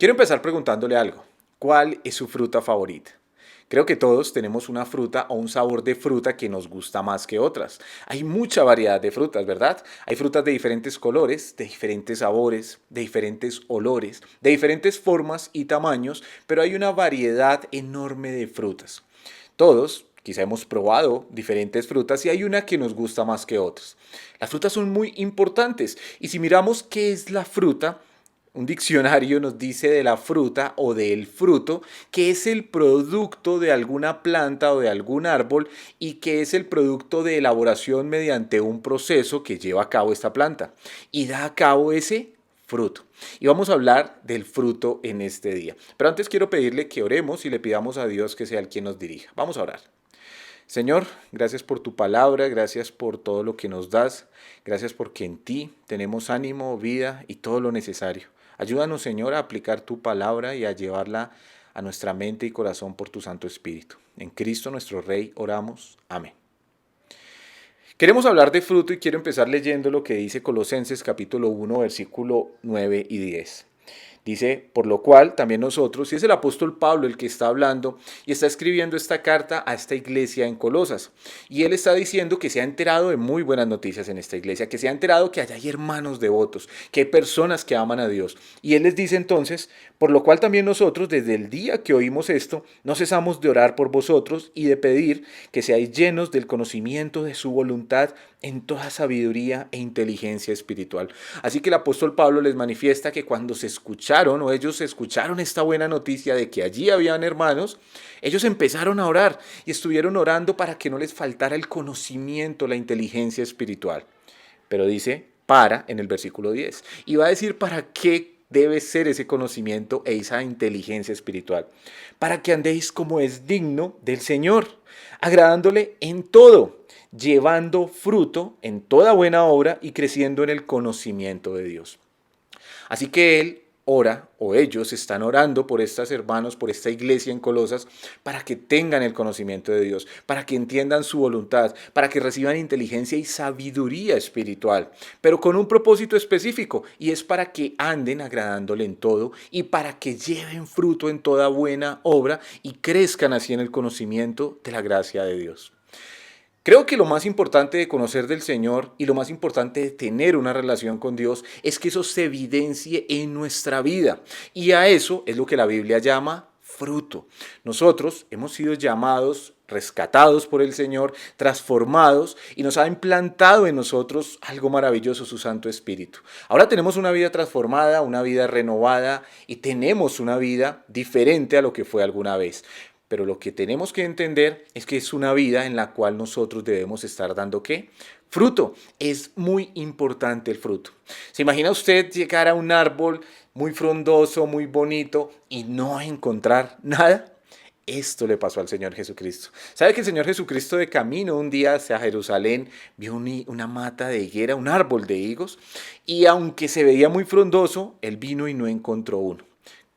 Quiero empezar preguntándole algo. ¿Cuál es su fruta favorita? Creo que todos tenemos una fruta o un sabor de fruta que nos gusta más que otras. Hay mucha variedad de frutas, ¿verdad? Hay frutas de diferentes colores, de diferentes sabores, de diferentes olores, de diferentes formas y tamaños, pero hay una variedad enorme de frutas. Todos quizá hemos probado diferentes frutas y hay una que nos gusta más que otras. Las frutas son muy importantes y si miramos qué es la fruta, un diccionario nos dice de la fruta o del fruto que es el producto de alguna planta o de algún árbol y que es el producto de elaboración mediante un proceso que lleva a cabo esta planta y da a cabo ese fruto. Y vamos a hablar del fruto en este día. Pero antes quiero pedirle que oremos y le pidamos a Dios que sea el quien nos dirija. Vamos a orar. Señor, gracias por tu palabra, gracias por todo lo que nos das, gracias porque en ti tenemos ánimo, vida y todo lo necesario. Ayúdanos, Señor, a aplicar tu palabra y a llevarla a nuestra mente y corazón por tu Santo Espíritu. En Cristo nuestro Rey oramos. Amén. Queremos hablar de fruto y quiero empezar leyendo lo que dice Colosenses capítulo 1, versículo 9 y 10. Dice, por lo cual también nosotros, y es el apóstol Pablo el que está hablando y está escribiendo esta carta a esta iglesia en Colosas. Y él está diciendo que se ha enterado de muy buenas noticias en esta iglesia, que se ha enterado que allá hay hermanos devotos, que hay personas que aman a Dios. Y él les dice entonces, por lo cual también nosotros desde el día que oímos esto, no cesamos de orar por vosotros y de pedir que seáis llenos del conocimiento de su voluntad en toda sabiduría e inteligencia espiritual. Así que el apóstol Pablo les manifiesta que cuando se escucharon o ellos escucharon esta buena noticia de que allí habían hermanos, ellos empezaron a orar y estuvieron orando para que no les faltara el conocimiento, la inteligencia espiritual. Pero dice para en el versículo 10 y va a decir para qué debe ser ese conocimiento e esa inteligencia espiritual. Para que andéis como es digno del Señor, agradándole en todo, llevando fruto en toda buena obra y creciendo en el conocimiento de Dios. Así que él ora, o ellos están orando por estos hermanos, por esta iglesia en Colosas, para que tengan el conocimiento de Dios, para que entiendan su voluntad, para que reciban inteligencia y sabiduría espiritual, pero con un propósito específico, y es para que anden agradándole en todo y para que lleven fruto en toda buena obra y crezcan así en el conocimiento de la gracia de Dios. Creo que lo más importante de conocer del Señor y lo más importante de tener una relación con Dios es que eso se evidencie en nuestra vida. Y a eso es lo que la Biblia llama fruto. Nosotros hemos sido llamados, rescatados por el Señor, transformados y nos ha implantado en nosotros algo maravilloso, su Santo Espíritu. Ahora tenemos una vida transformada, una vida renovada y tenemos una vida diferente a lo que fue alguna vez. Pero lo que tenemos que entender es que es una vida en la cual nosotros debemos estar dando ¿qué? Fruto. Es muy importante el fruto. ¿Se imagina usted llegar a un árbol muy frondoso, muy bonito y no encontrar nada? Esto le pasó al Señor Jesucristo. ¿Sabe que el Señor Jesucristo de camino un día hacia Jerusalén vio una mata de higuera, un árbol de higos? Y aunque se veía muy frondoso, él vino y no encontró uno.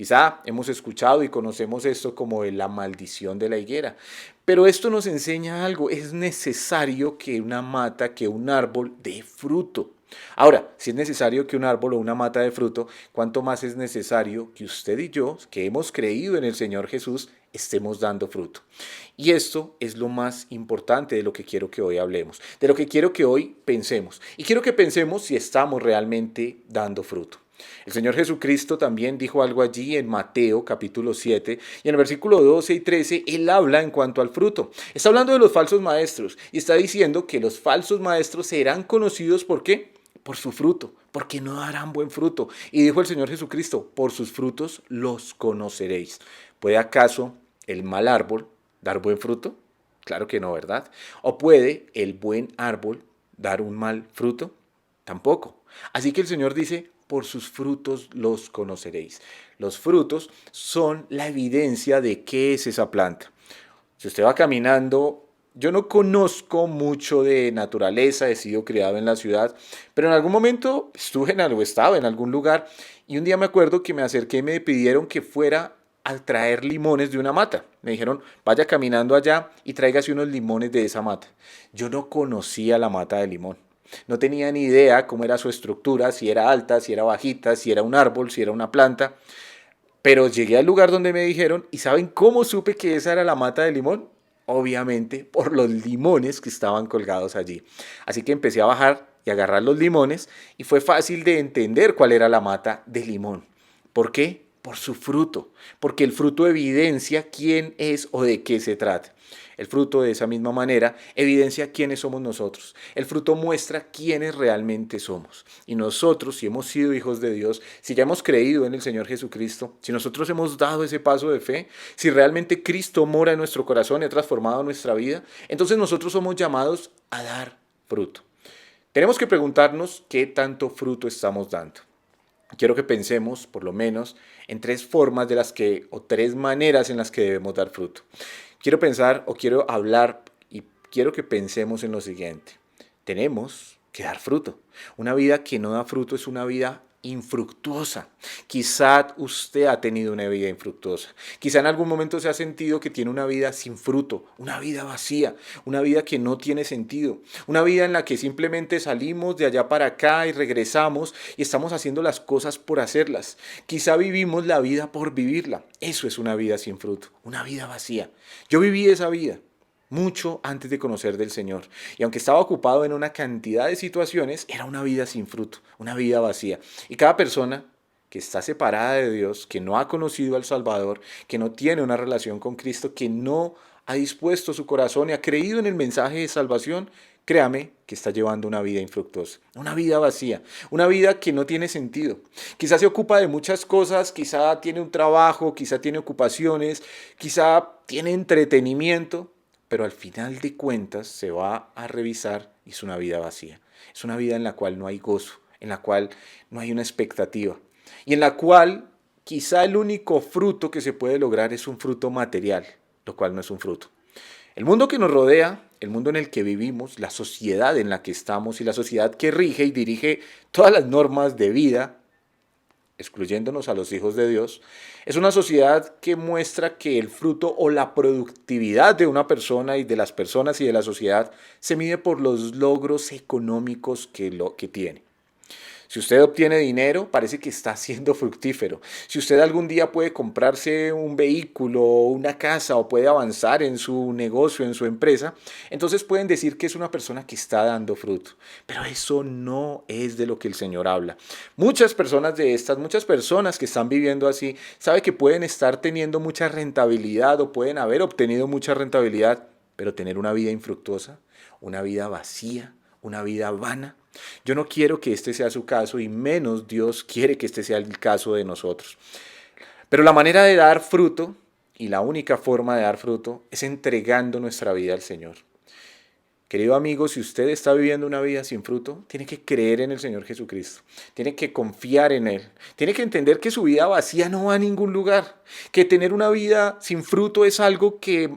Quizá hemos escuchado y conocemos esto como la maldición de la higuera, pero esto nos enseña algo, es necesario que una mata, que un árbol dé fruto. Ahora, si es necesario que un árbol o una mata dé fruto, ¿cuánto más es necesario que usted y yo, que hemos creído en el Señor Jesús, estemos dando fruto? Y esto es lo más importante de lo que quiero que hoy hablemos, de lo que quiero que hoy pensemos. Y quiero que pensemos si estamos realmente dando fruto. El Señor Jesucristo también dijo algo allí en Mateo capítulo 7 y en el versículo 12 y 13 Él habla en cuanto al fruto. Está hablando de los falsos maestros y está diciendo que los falsos maestros serán conocidos ¿por qué? Por su fruto, porque no darán buen fruto. Y dijo el Señor Jesucristo, por sus frutos los conoceréis. ¿Puede acaso el mal árbol dar buen fruto? Claro que no, ¿verdad? ¿O puede el buen árbol dar un mal fruto? Tampoco. Así que el Señor dice, por sus frutos los conoceréis. Los frutos son la evidencia de qué es esa planta. Si usted va caminando, yo no conozco mucho de naturaleza, he sido criado en la ciudad, pero en algún momento estuve en algo, estaba en algún lugar y un día me acuerdo que me acerqué y me pidieron que fuera a traer limones de una mata. Me dijeron, vaya caminando allá y tráigase unos limones de esa mata. Yo no conocía la mata de limón. No tenía ni idea cómo era su estructura, si era alta, si era bajita, si era un árbol, si era una planta. Pero llegué al lugar donde me dijeron, ¿y saben cómo supe que esa era la mata de limón? Obviamente por los limones que estaban colgados allí. Así que empecé a bajar y agarrar los limones y fue fácil de entender cuál era la mata de limón. ¿Por qué? Por su fruto, porque el fruto evidencia quién es o de qué se trata. El fruto de esa misma manera evidencia quiénes somos nosotros. El fruto muestra quiénes realmente somos. Y nosotros, si hemos sido hijos de Dios, si ya hemos creído en el Señor Jesucristo, si nosotros hemos dado ese paso de fe, si realmente Cristo mora en nuestro corazón y ha transformado nuestra vida, entonces nosotros somos llamados a dar fruto. Tenemos que preguntarnos qué tanto fruto estamos dando. Quiero que pensemos, por lo menos, en tres formas de las que, o tres maneras en las que debemos dar fruto. Quiero pensar o quiero hablar y quiero que pensemos en lo siguiente. Tenemos que dar fruto. Una vida que no da fruto es una vida infructuosa. Quizá usted ha tenido una vida infructuosa. Quizá en algún momento se ha sentido que tiene una vida sin fruto, una vida vacía, una vida que no tiene sentido, una vida en la que simplemente salimos de allá para acá y regresamos y estamos haciendo las cosas por hacerlas. Quizá vivimos la vida por vivirla. Eso es una vida sin fruto, una vida vacía. Yo viví esa vida mucho antes de conocer del Señor. Y aunque estaba ocupado en una cantidad de situaciones, era una vida sin fruto, una vida vacía. Y cada persona que está separada de Dios, que no ha conocido al Salvador, que no tiene una relación con Cristo, que no ha dispuesto su corazón y ha creído en el mensaje de salvación, créame que está llevando una vida infructuosa, una vida vacía, una vida que no tiene sentido. Quizá se ocupa de muchas cosas, quizá tiene un trabajo, quizá tiene ocupaciones, quizá tiene entretenimiento, pero al final de cuentas se va a revisar y es una vida vacía. Es una vida en la cual no hay gozo, en la cual no hay una expectativa y en la cual quizá el único fruto que se puede lograr es un fruto material, lo cual no es un fruto. El mundo que nos rodea, el mundo en el que vivimos, la sociedad en la que estamos y la sociedad que rige y dirige todas las normas de vida, excluyéndonos a los hijos de Dios, es una sociedad que muestra que el fruto o la productividad de una persona y de las personas y de la sociedad se mide por los logros económicos que tiene. Si usted obtiene dinero, parece que está siendo fructífero. Si usted algún día puede comprarse un vehículo, una casa o puede avanzar en su negocio, en su empresa, entonces pueden decir que es una persona que está dando fruto. Pero eso no es de lo que el Señor habla. Muchas personas muchas personas que están viviendo así, sabe que pueden estar teniendo mucha rentabilidad o pueden haber obtenido mucha rentabilidad, pero tener una vida infructuosa, una vida vacía, una vida vana. Yo no quiero que este sea su caso y menos Dios quiere que este sea el caso de nosotros. Pero la manera de dar fruto y la única forma de dar fruto es entregando nuestra vida al Señor. Querido amigo, si usted está viviendo una vida sin fruto, tiene que creer en el Señor Jesucristo, tiene que confiar en Él, tiene que entender que su vida vacía no va a ningún lugar, que tener una vida sin fruto es algo que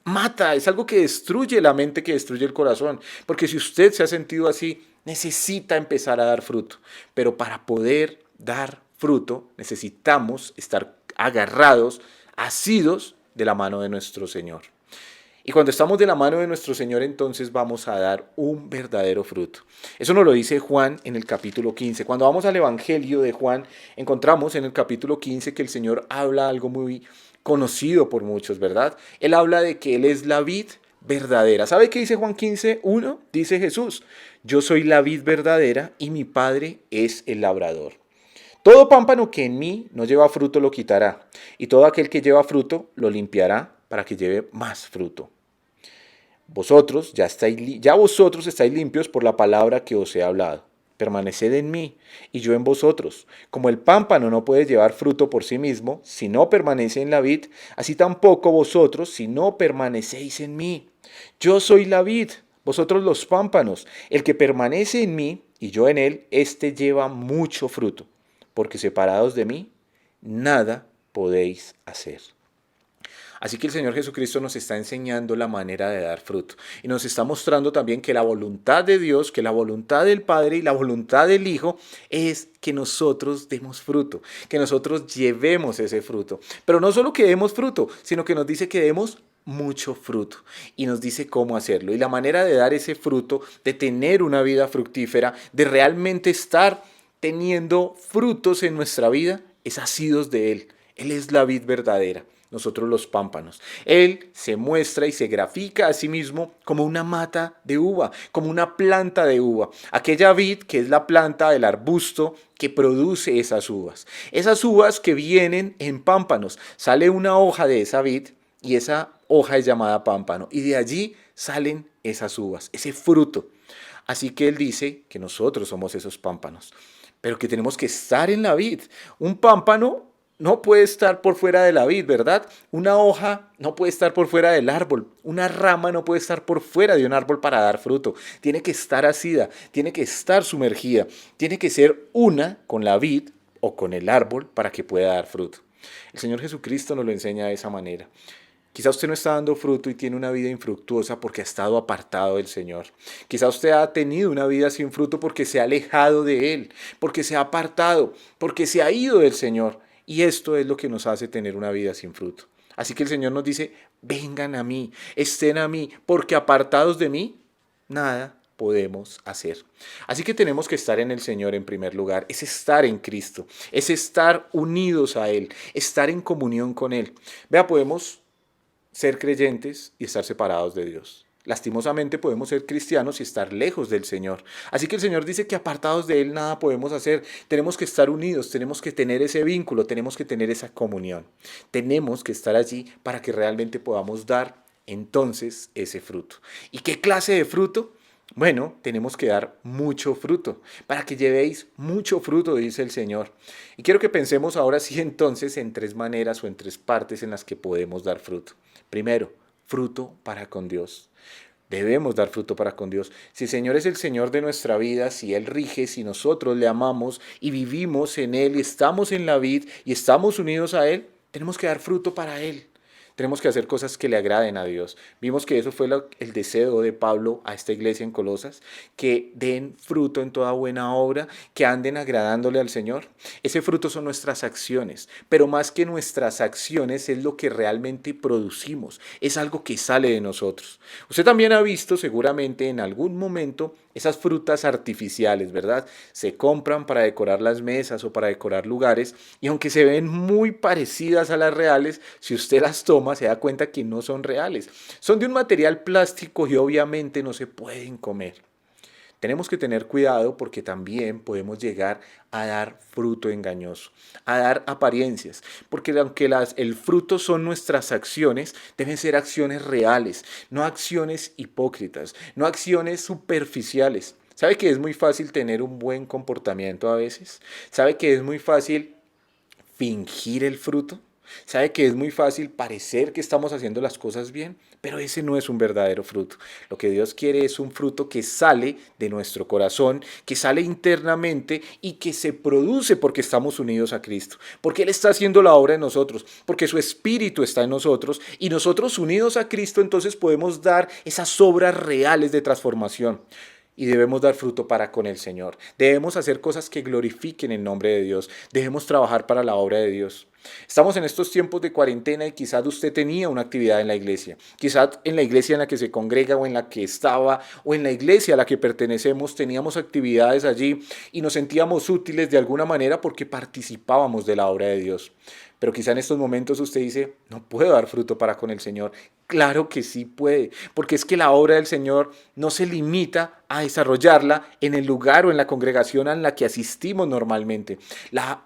mata, es algo que destruye la mente, que destruye el corazón, porque si usted se ha sentido así, necesita empezar a dar fruto, pero para poder dar fruto necesitamos estar agarrados, asidos de la mano de nuestro Señor. Y cuando estamos de la mano de nuestro Señor, entonces vamos a dar un verdadero fruto. Eso nos lo dice Juan en el capítulo 15. Cuando vamos al Evangelio de Juan, encontramos en el capítulo 15 que el Señor habla algo muy conocido por muchos, ¿verdad? Él habla de que Él es la vid verdadera. ¿Sabe qué dice Juan 15:1? Dice Jesús: yo soy la vid verdadera y mi Padre es el labrador. Todo pámpano que en mí no lleva fruto lo quitará, y todo aquel que lleva fruto lo limpiará para que lleve más fruto. Ya vosotros estáis limpios por la palabra que os he hablado. Permaneced en mí y yo en vosotros. Como el pámpano no puede llevar fruto por sí mismo si no permanece en la vid, así tampoco vosotros si no permanecéis en mí. Yo soy la vid, vosotros los pámpanos. El que permanece en mí y yo en él, éste lleva mucho fruto, porque separados de mí, nada podéis hacer. Así que el Señor Jesucristo nos está enseñando la manera de dar fruto y nos está mostrando también que la voluntad de Dios, que la voluntad del Padre y la voluntad del Hijo es que nosotros demos fruto, que nosotros llevemos ese fruto. Pero no solo que demos fruto, sino que nos dice que demos mucho fruto y nos dice cómo hacerlo. Y la manera de dar ese fruto, de tener una vida fructífera, de realmente estar teniendo frutos en nuestra vida, es asidos de Él. Él es la vid verdadera, nosotros los pámpanos. Él se muestra y se grafica a sí mismo como una mata de uva, como una planta de uva. Aquella vid que es la planta del arbusto que produce esas uvas. Esas uvas que vienen en pámpanos. Sale una hoja de esa vid y esa hoja es llamada pámpano. Y de allí salen esas uvas, ese fruto. Así que él dice que nosotros somos esos pámpanos, pero que tenemos que estar en la vid. Un pámpano no puede estar por fuera de la vid, ¿verdad? Una hoja no puede estar por fuera del árbol. Una rama no puede estar por fuera de un árbol para dar fruto. Tiene que estar asida, tiene que estar sumergida, tiene que ser una con la vid o con el árbol para que pueda dar fruto. El Señor Jesucristo nos lo enseña de esa manera. Quizá usted no está dando fruto y tiene una vida infructuosa porque ha estado apartado del Señor. Quizá usted ha tenido una vida sin fruto porque se ha alejado de Él, porque se ha apartado, porque se ha ido del Señor. Y esto es lo que nos hace tener una vida sin fruto. Así que el Señor nos dice, vengan a mí, estén a mí, porque apartados de mí, nada podemos hacer. Así que tenemos que estar en el Señor en primer lugar, es estar en Cristo, es estar unidos a Él, estar en comunión con Él. Vea, podemos ser creyentes y estar separados de Dios. Lastimosamente podemos ser cristianos y estar lejos del Señor. Así que el Señor dice que apartados de Él nada podemos hacer. Tenemos que estar unidos, tenemos que tener ese vínculo, tenemos que tener esa comunión. Tenemos que estar allí para que realmente podamos dar entonces ese fruto. ¿Y qué clase de fruto? Bueno, tenemos que dar mucho fruto, para que llevéis mucho fruto, dice el Señor. Y quiero que pensemos ahora sí entonces en tres maneras o en tres partes en las que podemos dar fruto. Primero, fruto para con Dios. Debemos dar fruto para con Dios. Si el Señor es el Señor de nuestra vida, si Él rige, si nosotros le amamos y vivimos en Él y estamos en la vid y estamos unidos a Él, tenemos que dar fruto para Él. Tenemos que hacer cosas que le agraden a Dios. Vimos que eso fue el deseo de Pablo a esta iglesia en Colosas, que den fruto en toda buena obra, que anden agradándole al Señor. Ese fruto son nuestras acciones, pero más que nuestras acciones es lo que realmente producimos, es algo que sale de nosotros. Usted también ha visto seguramente en algún momento esas frutas artificiales, ¿verdad? Se compran para decorar las mesas o para decorar lugares y aunque se ven muy parecidas a las reales, si usted las toma se da cuenta que no son reales. Son de un material plástico y obviamente no se pueden comer. Tenemos que tener cuidado porque también podemos llegar a dar fruto engañoso, a dar apariencias, porque aunque el fruto son nuestras acciones, deben ser acciones reales, no acciones hipócritas, no acciones superficiales. ¿Sabe que es muy fácil tener un buen comportamiento a veces? ¿Sabe que es muy fácil fingir el fruto? ¿Sabe que es muy fácil parecer que estamos haciendo las cosas bien? Pero ese no es un verdadero fruto. Lo que Dios quiere es un fruto que sale de nuestro corazón, que sale internamente y que se produce porque estamos unidos a Cristo. Porque Él está haciendo la obra en nosotros, porque su Espíritu está en nosotros y nosotros unidos a Cristo entonces podemos dar esas obras reales de transformación. Y debemos dar fruto para con el Señor. Debemos hacer cosas que glorifiquen el nombre de Dios. Debemos trabajar para la obra de Dios. Estamos en estos tiempos de cuarentena y quizás usted tenía una actividad en la iglesia. Quizás en la iglesia en la que se congrega o en la que estaba o en la iglesia a la que pertenecemos teníamos actividades allí y nos sentíamos útiles de alguna manera porque participábamos de la obra de Dios. Pero quizá en estos momentos usted dice, no puedo dar fruto para con el Señor. Claro que sí puede, porque es que la obra del Señor no se limita a desarrollarla en el lugar o en la congregación en la que asistimos normalmente. La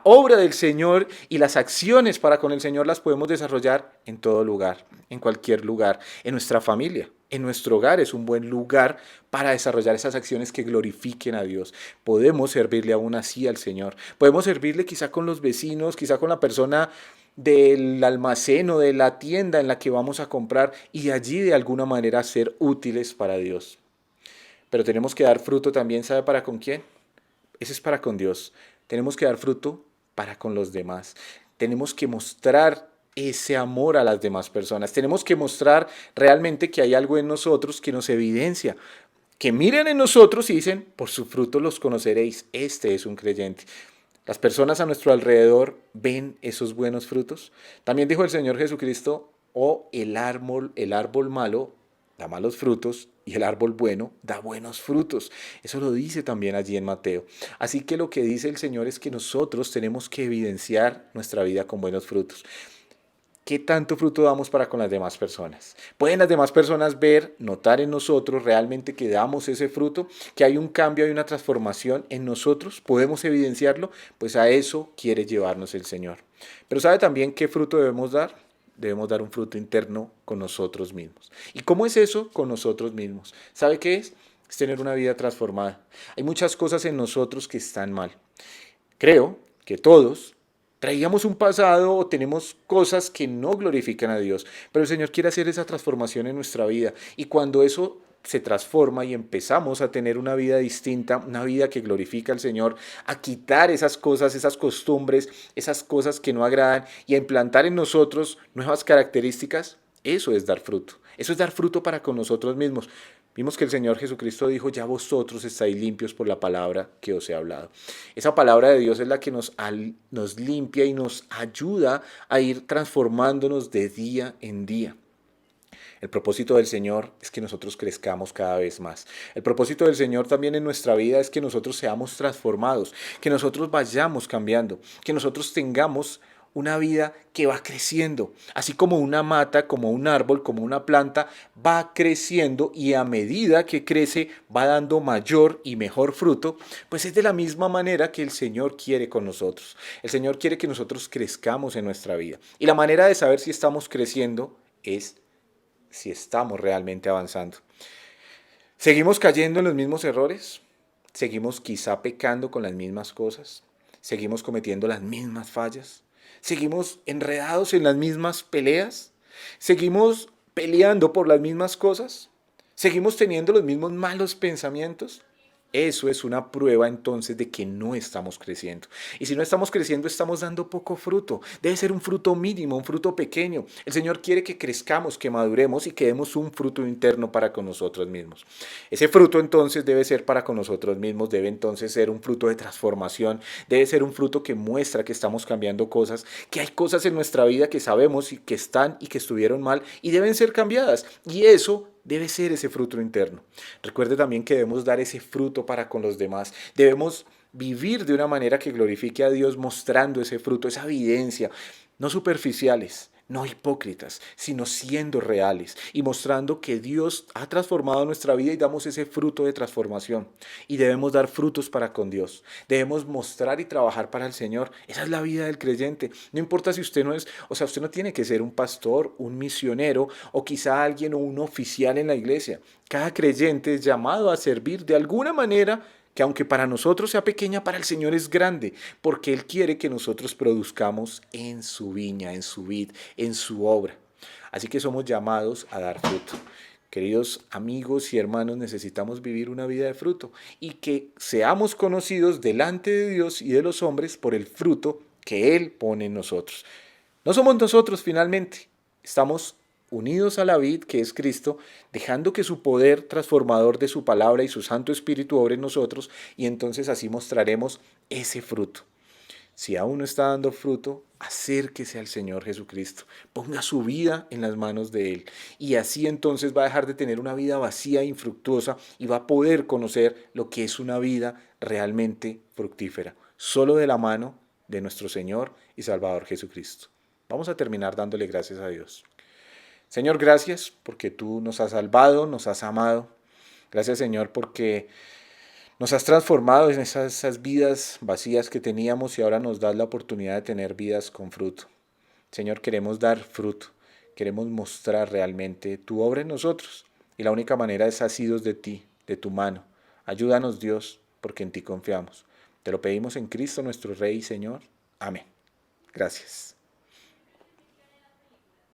obra del Señor y las acciones para con el Señor las podemos desarrollar en todo lugar, en cualquier lugar, en nuestra familia, en nuestro hogar es un buen lugar para desarrollar esas acciones que glorifiquen a Dios. Podemos servirle aún así al Señor. Podemos servirle quizá con los vecinos, quizá con la persona del almacén o de la tienda en la que vamos a comprar y allí de alguna manera ser útiles para Dios. Pero tenemos que dar fruto también, ¿sabe para con quién? Ese es para con Dios. Tenemos que dar fruto para con los demás. Tenemos que mostrar ese amor a las demás personas. Tenemos que mostrar realmente que hay algo en nosotros que nos evidencia. Que miren en nosotros y dicen, por su fruto los conoceréis. Este es un creyente. Las personas a nuestro alrededor ven esos buenos frutos. También dijo el Señor Jesucristo, el árbol malo da malos frutos y el árbol bueno da buenos frutos. Eso lo dice también allí en Mateo. Así que lo que dice el Señor es que nosotros tenemos que evidenciar nuestra vida con buenos frutos. ¿Qué tanto fruto damos para con las demás personas? ¿Pueden las demás personas ver, notar en nosotros realmente que damos ese fruto, que hay un cambio, hay una transformación en nosotros? ¿Podemos evidenciarlo? Pues a eso quiere llevarnos el Señor. Pero ¿sabe también qué fruto debemos dar? Debemos dar un fruto interno con nosotros mismos. ¿Y cómo es eso con nosotros mismos? ¿Sabe qué es? Es tener una vida transformada. Hay muchas cosas en nosotros que están mal. Creo que todos traíamos un pasado o tenemos cosas que no glorifican a Dios, pero el Señor quiere hacer esa transformación en nuestra vida y cuando eso se transforma y empezamos a tener una vida distinta, una vida que glorifica al Señor, a quitar esas cosas, esas costumbres, esas cosas que no agradan y a implantar en nosotros nuevas características, eso es dar fruto. Eso es dar fruto para con nosotros mismos. Vimos que el Señor Jesucristo dijo, ya vosotros estáis limpios por la palabra que os he hablado. Esa palabra de Dios es la que nos limpia y nos ayuda a ir transformándonos de día en día. El propósito del Señor es que nosotros crezcamos cada vez más. El propósito del Señor también en nuestra vida es que nosotros seamos transformados, que nosotros vayamos cambiando, que nosotros tengamos una vida que va creciendo, así como una mata, como un árbol, como una planta, va creciendo y a medida que crece va dando mayor y mejor fruto, pues es de la misma manera que el Señor quiere con nosotros. El Señor quiere que nosotros crezcamos en nuestra vida. Y la manera de saber si estamos creciendo es si estamos realmente avanzando. ¿Seguimos cayendo en los mismos errores? ¿Seguimos quizá pecando con las mismas cosas? ¿Seguimos cometiendo las mismas fallas? ¿Seguimos enredados en las mismas peleas? ¿Seguimos peleando por las mismas cosas? ¿Seguimos teniendo los mismos malos pensamientos? Eso es una prueba entonces de que no estamos creciendo. Y si no estamos creciendo, estamos dando poco fruto. Debe ser un fruto mínimo, un fruto pequeño. El Señor quiere que crezcamos, que maduremos y que demos un fruto interno para con nosotros mismos. Ese fruto entonces debe ser para con nosotros mismos, debe entonces ser un fruto de transformación, debe ser un fruto que muestra que estamos cambiando cosas, que hay cosas en nuestra vida que sabemos y que están y que estuvieron mal y deben ser cambiadas. Y eso debe ser ese fruto interno. Recuerde también que debemos dar ese fruto para con los demás. Debemos vivir de una manera que glorifique a Dios mostrando ese fruto, esa evidencia, no superficiales, no hipócritas, sino siendo reales y mostrando que Dios ha transformado nuestra vida y damos ese fruto de transformación. Y debemos dar frutos para con Dios. Debemos mostrar y trabajar para el Señor. Esa es la vida del creyente. No importa si usted no es, o sea, usted no tiene que ser un pastor, un misionero o quizá alguien o un oficial en la iglesia. Cada creyente es llamado a servir de alguna manera que aunque para nosotros sea pequeña, para el Señor es grande, porque Él quiere que nosotros produzcamos en su viña, en su vid, en su obra. Así que somos llamados a dar fruto. Queridos amigos y hermanos, necesitamos vivir una vida de fruto y que seamos conocidos delante de Dios y de los hombres por el fruto que Él pone en nosotros. No somos nosotros finalmente, estamos unidos a la vid que es Cristo, dejando que su poder transformador de su palabra y su Santo Espíritu obre en nosotros y entonces así mostraremos ese fruto. Si aún no está dando fruto, acérquese al Señor Jesucristo, ponga su vida en las manos de Él y así entonces va a dejar de tener una vida vacía e infructuosa y va a poder conocer lo que es una vida realmente fructífera, solo de la mano de nuestro Señor y Salvador Jesucristo. Vamos a terminar dándole gracias a Dios. Señor, gracias porque tú nos has salvado, nos has amado. Gracias, Señor, porque nos has transformado en esas vidas vacías que teníamos y ahora nos das la oportunidad de tener vidas con fruto. Señor, queremos dar fruto, queremos mostrar realmente tu obra en nosotros y la única manera es asidos de ti, de tu mano. Ayúdanos, Dios, porque en ti confiamos. Te lo pedimos en Cristo nuestro Rey y Señor. Amén. Gracias.